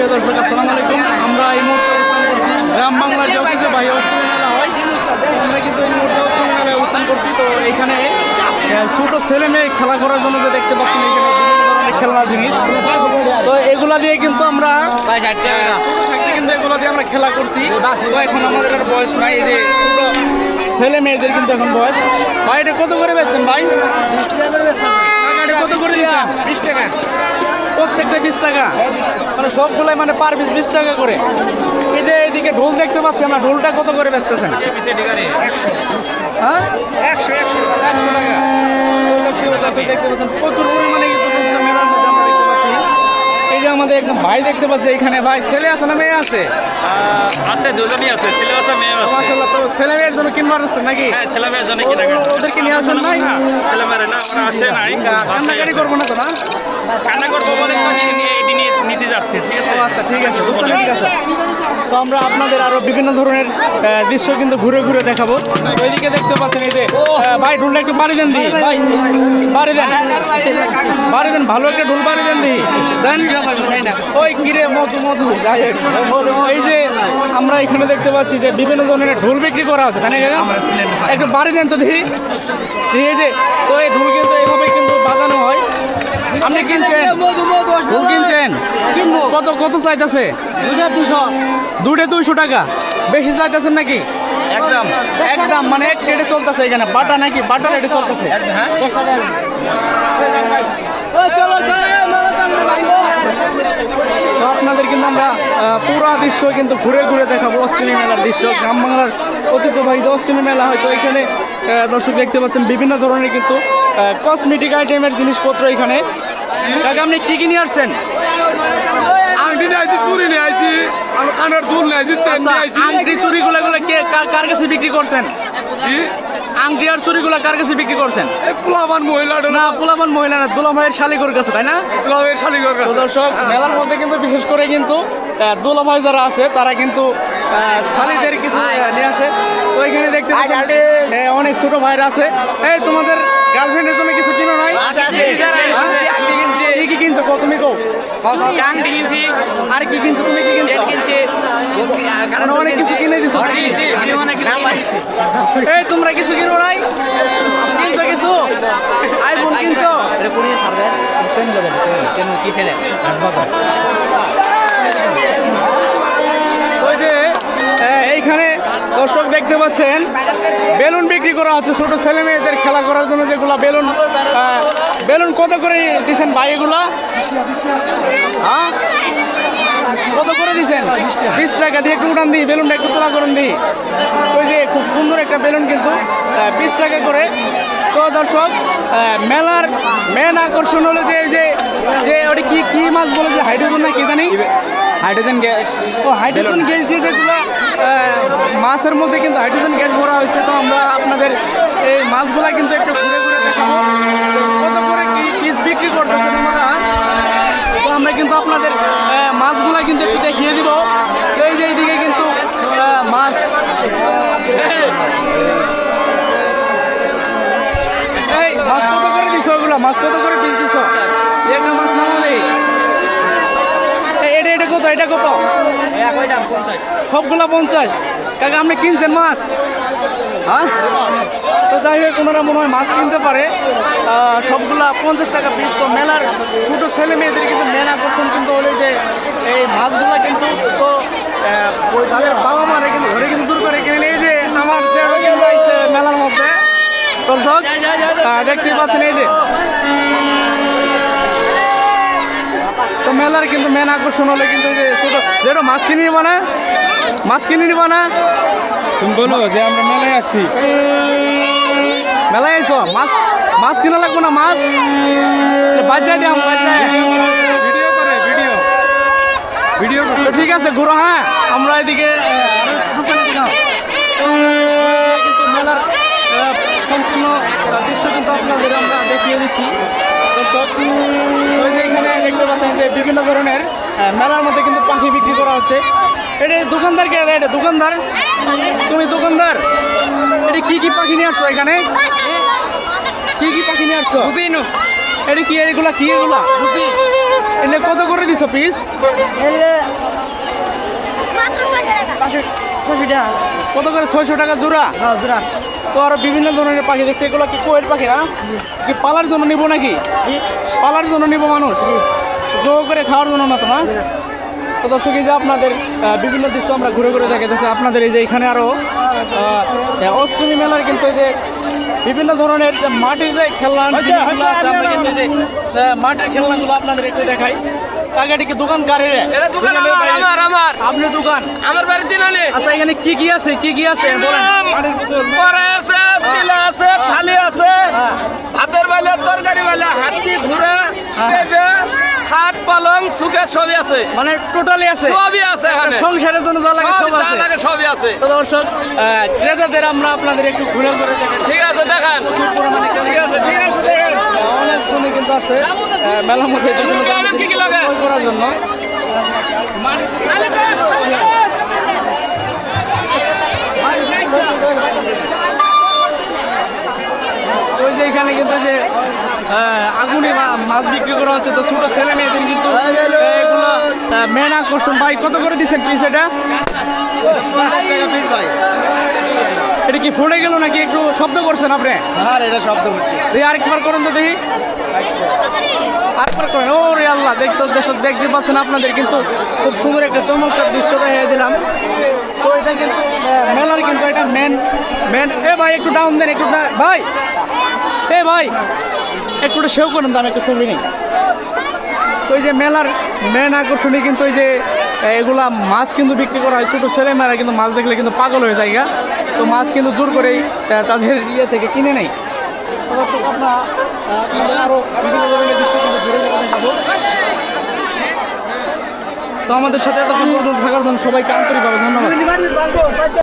প্রিয় দর্শক আসসালামু আলাইকুম। আমরা এই মুহূর্তে অবস্থান করছি গ্রাম বাংলার যে ঐতিহ্যবাহী অষ্টমী মেলা হয়, আমরা কিন্তু এই মুহূর্তে অষ্টমী মেলায় অবস্থান করছি। তো এখানে ছোটো ছেলে মেয়ে খেলা করার জন্য যে দেখতে পাচ্ছেন এখানে বিভিন্ন ধরনের খেলনা জিনিস, তো এগুলা দিয়ে কিন্তু আমরা কিন্তু এগুলো দিয়ে আমরা খেলা করছি। তো এখন আমাদের আর বয়স নাই, এই যে ছোটো ছেলে মেয়েদের কিন্তু এখন বয়স। ভাই এটা কত করে বেচছেন ভাই? 20 টাকা করে বেচতে আছে। কত করে দিচ্ছেন? 20 টাকা প্রত্যেকটা 20 টাকা, মানে সবগুলাই মানে পার পিস 20 টাকা করে। এই যে এইদিকে ঢোল দেখতে পাচ্ছি আমরা, ঢোলটা কত করে বেচতেছেন? 100 হ্যাঁ 100 100 টাকা। দেখতে পাচ্ছেন প্রচুর পরিমাণে কিন্তু মেলার মধ্যে আমরা দেখতে পাচ্ছি। এই যে আমাদের একদম ভাই দেখতে পাচ্ছি এখানে। ভাই ছেলে আছে না মেয়ে আছে? আছে, দুজনই আছে, ছেলে আছে মেয়ে আছে। মাশাআল্লাহ। তো ছেলে মেয়ের জন্য কিনবার আসছেন নাকি? হ্যাঁ, ছেলে মেয়ের জন্য কিনা ওদেরকে নিয়ে আসেন নাই? ছেলে মেয়ের না, আমরা আসে নাই, কান্নাকাটি করবো না তো না? কান্না করবো বলে তো নিতে যাচ্ছে। ঠিক আছে, আচ্ছা ঠিক আছে, ঠিক আছে। তো আমরা আপনাদের আরো বিভিন্ন ধরনের দৃশ্য কিন্তু ঘুরে ঘুরে দেখাবো। তো এইদিকে দেখতে পাচ্ছেন এই যে ভাই ঢোলটা একটু বাড়ি দেন দি, ভাই বাড়ি দেন, বাড়ি দেন, ভালো একটা ঢোল বাড়ি দেন দি দেন। ওই কিরে মধু মধু এই যে আমরা এখানে দেখতে পাচ্ছি যে বিভিন্ন ধরনের ঢোল বিক্রি করা আছে, তাই না? একটু বাড়ি দেন তো দেখি। ঠিক আছে, তো এই ঢোল কিন্তু এইভাবে কিন্তু বাজানো হয়। আপনি কিনছেন ঢোল কিনছেন? কত কত চাইতেছে? 200 টাকা। বেশি চাইতেছেন নাকি? একদম একদম মানে এক রেটে চলতেছে এখানে। বাটা নাকি? বাটা রেটে চলতেছে। তো আপনাদের কিন্তু আমরা পুরো দৃশ্য কিন্তু ঘুরে ঘুরে দেখাবো, অষ্টমী মেলার দৃশ্য। গ্রাম বাংলার ঐতিহ্যবাহী যে অষ্টমী মেলা হয়, তো এখানে দর্শক দেখতে পাচ্ছেন বিভিন্ন ধরনের কিন্তু কসমেটিক আইটেমের জিনিসপত্র এখানে। কাকা আপনি কি কি নিয়ে আসছেন? আংটি নিয়ে আসছি, চুরি নিয়ে আসছি, কানের দুল নিয়ে আসছি, চেন নিয়ে আসছি। আংটি চুরিগুলো কে কার কাছে বিক্রি করছেন? জি, আংটি আর চুরিগুলো কার কাছে বিক্রি করছেন? এই পোলাবান মহিলাটা না, পোলাপান মহিলা না, দুলা ভাইয়ের শালিকর কাছে, তাই না? পোলাবের শালিগর তো কাছে। দর্শক মেলার মধ্যে কিন্তু বিশেষ করে কিন্তু দুলা ভাই যারা আছে তারা কিন্তু শালিদের কিছু নিয়ে আসে। তো এখানে দেখতে পাচ্ছেন অনেক ছোট ভাইরা আছে। এই তোমাদের গার্লফ্রেন্ডের জন্য কিছু কিনো নাই? কি কি কিনছো? তুমি কো আংটি কিনছি, আর কি কিনছো? তুমি কি কিনছো? কিনছি অনেক কিছু কিনে দিছো। এই তোমরা কিছু কিনো নাই? কিনছো কিছু? আইফোন কিনছো? ওই যে এইখানে দর্শক দেখতে পাচ্ছেন বেলুন বিক্রি করা হচ্ছে ছোট ছেলে মেয়েদের খেলা করার জন্য। যেগুলা বেলুন, বেলুন কত করে দিচ্ছেন ভাই এগুলা? হ্যাঁ কত করে দিচ্ছেন? 20 টাকা দিয়ে একটু উঠান দিই, বেলুনটা একটু তোলা করুন দিই। ওই যে খুব সুন্দর একটা বেলুন কিন্তু 20 টাকা করে। তো দর্শক মেলার মেন আকর্ষণ হলো যে যে ওটা কি মাছ বলে, যে হাইড্রোজেন না কি জানি, হাইড্রোজেন গ্যাস। ও হাইড্রোজেন গ্যাস দিয়ে যেগুলো মাছের মধ্যে কিন্তু হাইড্রোজেন গ্যাস ভরা হয়েছে। তো আমরা আপনাদের এই মাছগুলা কিন্তু একটু ঘুরে ঘুরে দেখাবো কত করে কি পিস বিক্রি করতেছেন আমরা। তো আমরা কিন্তু আপনাদের মাছগুলা কিন্তু একটু দেখিয়ে দিব। এই যে এইদিকে কিন্তু মাছ, এই মাছ কত করে দিছো? ওগুলো মাছ কত করে পিস দিছো? একটা মাছ নামো নেই। এটা কত? এটা কত? সবগুলা 50। কাকা আপনি কিনছেন মাছ? হ্যাঁ, তো যাই হোক ওনারা মনে হয় মাছ কিনতে পারে। সবগুলা 50 টাকা পিস। তো মেলার ছোটো ছেলে মেয়েদের কিন্তু মেন আকর্ষণ কিন্তু হলো যে এই মাছগুলা কিন্তু। তো তাদের বাবা মারা কিন্তু ঘরে কিন্তু জোর করে কিনে। এই যে আমার মেলার মধ্যে দর্শক দেখতে পাচ্ছেন এই যে। তো মেলার কিন্তু মেন আকর্ষণ হলে কিন্তু যে ছোটো যেটা মাছ কিনে নিবা না, মাছ কিনে নিবা না, তুমি বলো যে আমরা মেলায় আসছি। মেলায় আইসো, মাছ কিনা লাগবো না? মাছ বাজায় দিলাম, বাজায় ভিডিও করে ভিডিও তো ঠিক আছে ঘুরো। হ্যাঁ আমরা এদিকে কিন্তু মেলার সম্পূর্ণ দৃশ্য কিন্তু আপনাদের আমরা দেখিয়ে দিচ্ছি। দর্শক ওই যে এখানে দেখতে পাচ্ছেন যে বিভিন্ন ধরনের মেলার মধ্যে কিন্তু পাখি বিক্রি করা হচ্ছে। এটা দোকানদার কে? এটা দোকানদার? তুমি দোকানদার? এটা কি পাখি নিয়ে আসছো এখানে? কি পাখি নিয়ে আসছো? এটা কি? এগুলা কি? এগুলা এনে কত করে দিছো পিস? কত করে? 600 টাকা জোড়া। তো আরো বিভিন্ন ধরনের পাখি দেখছি, এগুলো কি কোয়েল পাখি না? কি পালার জন্য নিবো নাকি? পালার জন্য নিবো মানুষ, জো করে খাওয়ার জন্য না তো না? তো দর্শক, এই যে আপনাদের বিভিন্ন দৃশ্য আমরা ঘুরে ঘুরে দেখাতেছি আপনাদের। এই যে এখানে আরো অষ্টমী মেলার কিন্তু এই যে বিভিন্ন ধরনের যে মাটির যে খেলনা জিনিসগুলো আছে, আমরা কিন্তু এই যে মাটির খেলনাগুলো আপনাদের একটু দেখাই। কাকাটি কি দোকান কারে রে? আমার আপনি দোকান? আমার বাড়িতে নালে আচ্ছা, এখানে কি কি আছে, কি কি আছে বলেন। মাটির কিছু পরে আছে, চিলা আছে, থালি আছে, ভাতের বেলা, তরকারি বেলা, হাতি, ঘোড়া, পেঁপে, খাট, পালং, সুকের সবই আছে, মানে টোটালি আছে, সবই আছে এখানে। সংসারের জন্য যা লাগে সব সব যা আছে। লাগে সবই আছে। তো দর্শক, ক্রেতাদের আমরা আপনাদের একটু ঘুরে ঘুরে দেখাচ্ছি। ঠিক আছে, দেখান। ঠিক আছে, ঠিক আছে, দেখেন। অনেক জমি কিন্তু আছে মেলার মধ্যে বিভিন্ন গানের কি কি লাগে? ক্রয় করার জন্য। ওই যে এখানে কিন্তু যে আগুনে মাছ বিক্রি করা হচ্ছে, তো ছোট ছেলে মেয়েদের কিন্তু এগুলো মেন আকর্ষণ। ভাই কত করে দিচ্ছেন পিস এটা? 50 টাকা পিস ভাই। এটা কি ফুটে গেল নাকি একটু শব্দ করছেন আপনি? আর এটা শব্দ করছে। এই আরেকবার করুন তো দেখি, আরেকবার করেন। ও রে আল্লাহ, দেখতে পাচ্ছেন আপনাদের কিন্তু খুব সুন্দর একটা চমৎকার দৃশ্য দেখিয়ে দিলাম। তো এটা কিন্তু মেলার কিন্তু এটা মেন। এ ভাই একটু ডাউন দেন, একটু ভাই, এ ভাই একটু সেও করেন তো, আমি একটু ছবি নিই। তো এই যে মেলার মেন আকর্ষণই কিন্তু এই যে এগুলা মাছ কিন্তু বিক্রি করা হয়। ছোটো ছেলেমেয়েরা কিন্তু মাছ দেখলে কিন্তু পাগল হয়ে যায় গা। তো মাছ কিন্তু জোর করেই তাদের ইয়ে থেকে কিনে নেয়। আরও বিভিন্ন ধরনের দৃশ্য কিন্তু ঘুরে ঘুরে দেখাবো। তো আমাদের সাথে এতক্ষণ পর্যন্ত থাকার জন্য সবাইকে আন্তরিকভাবে ধন্যবাদ।